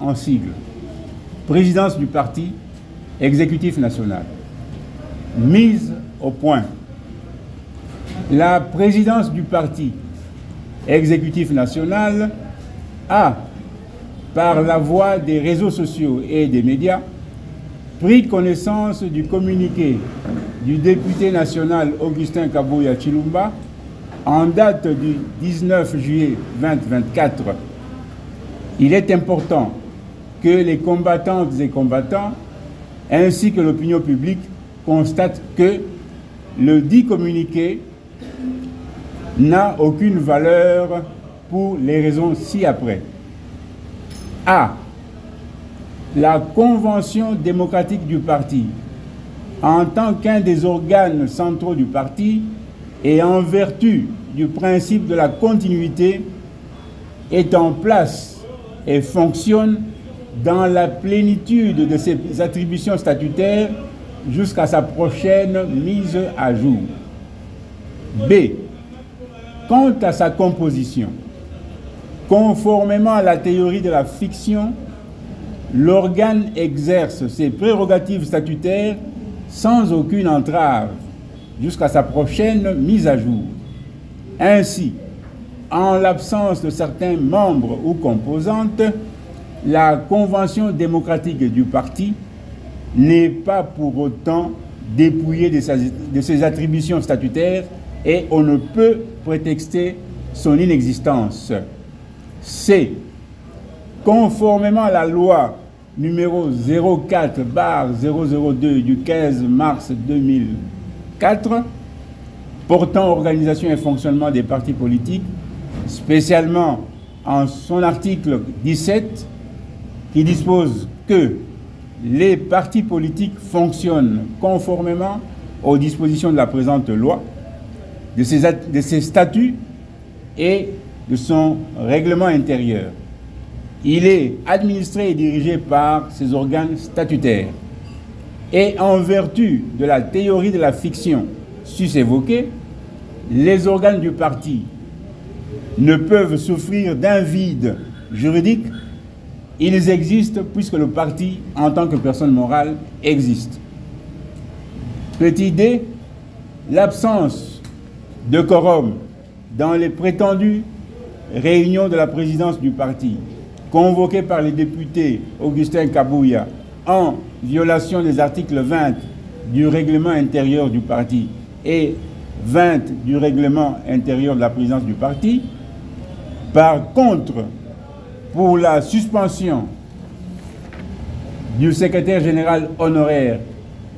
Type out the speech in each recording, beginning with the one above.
en sigle. Présidence du parti, exécutif national. Mise au point. La présidence du parti, exécutif national, a, par la voie des réseaux sociaux et des médias, pris connaissance du communiqué du député national Augustin Kabuya Tshilumba en date du 19 juillet 2024. Il est important que les combattantes et combattants, ainsi que l'opinion publique, constatent que le dit communiqué n'a aucune valeur pour les raisons ci-après. A. La Convention démocratique du parti, en tant qu'un des organes centraux du parti et en vertu du principe de la continuité, est en place et fonctionne dans la plénitude de ses attributions statutaires jusqu'à sa prochaine mise à jour. B. Quant à sa composition, conformément à la théorie de la fiction, l'organe exerce ses prérogatives statutaires sans aucune entrave jusqu'à sa prochaine mise à jour. Ainsi, en l'absence de certains membres ou composantes, la Convention démocratique du parti n'est pas pour autant dépouillée de ses attributions statutaires et on ne peut prétexter son inexistence. C. Conformément à la loi numéro 04/002 du 15 mars 2004 portant organisation et fonctionnement des partis politiques, spécialement en son article 17 qui dispose que les partis politiques fonctionnent conformément aux dispositions de la présente loi, de ses statuts et de son règlement intérieur. Il est administré et dirigé par ses organes statutaires. Et en vertu de la théorie de la fiction sus-évoquée, les organes du parti ne peuvent souffrir d'un vide juridique. Ils existent puisque le parti, en tant que personne morale, existe. Petit d, l'absence de quorum dans les prétendues réunions de la présidence du parti, convoquées par les députés Augustin Kabuya en violation des articles 20 du règlement intérieur du parti et 20 du règlement intérieur de la présidence du parti. Par contre, pour la suspension du secrétaire général honoraire,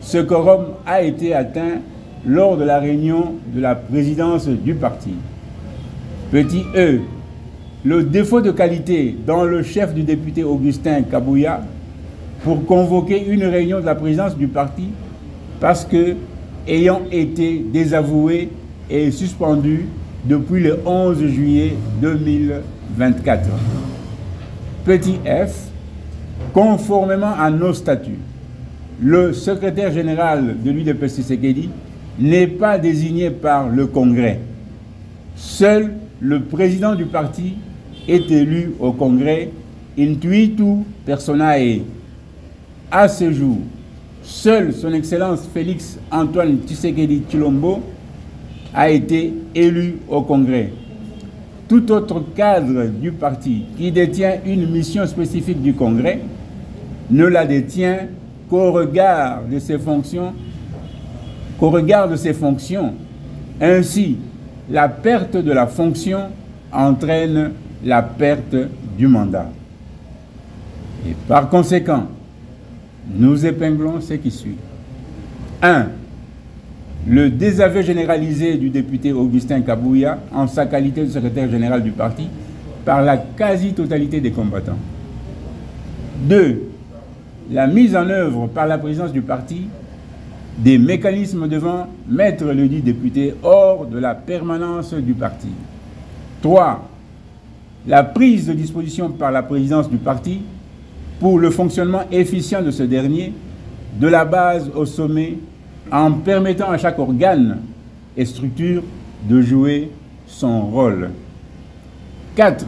ce quorum a été atteint lors de la réunion de la présidence du parti. Petit e, le défaut de qualité dans le chef du député Augustin Kabuya pour convoquer une réunion de la présidence du parti parce que, ayant été désavoué et suspendu depuis le 11 juillet 2024. Petit f, conformément à nos statuts, le secrétaire général de l'UDPS Tshisekedi n'est pas désigné par le Congrès. Seul le président du parti est élu au Congrès intuitu personae. À ce jour, seul son Excellence Félix Antoine Tshisekedi Tshilombo a été élu au Congrès. Tout autre cadre du parti qui détient une mission spécifique du Congrès ne la détient qu'au regard de ses fonctions, Ainsi, la perte de la fonction entraîne la perte du mandat. Et par conséquent, nous épinglons ce qui suit. 1. Le désaveu généralisé du député Augustin Kabuya en sa qualité de secrétaire général du parti par la quasi-totalité des combattants. 2. La mise en œuvre par la présidence du parti des mécanismes devant mettre le dit député hors de la permanence du parti. 3. La prise de disposition par la présidence du parti pour le fonctionnement efficient de ce dernier, de la base au sommet, en permettant à chaque organe et structure de jouer son rôle. 4.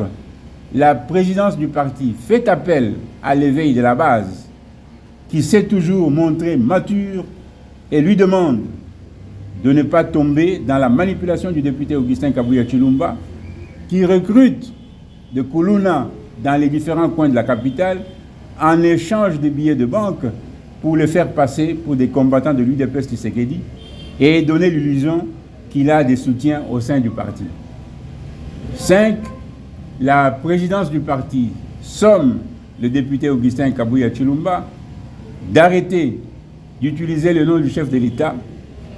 La présidence du parti fait appel à l'éveil de la base, qui s'est toujours montré mature et lui demande de ne pas tomber dans la manipulation du député Augustin Kabuya Tshilumba, qui recrute de Kuluna dans les différents coins de la capitale en échange de billets de banque pour les faire passer pour des combattants de l'UDPS Tshisekedi et donner l'illusion qu'il a des soutiens au sein du parti. 5. La présidence du parti somme le député Augustin Kabuya Tshilumba d'arrêter d'utiliser le nom du chef de l'État,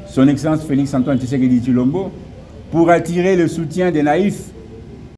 son Excellence Félix Antoine Tshisekedi Tshilombo, pour attirer le soutien des naïfs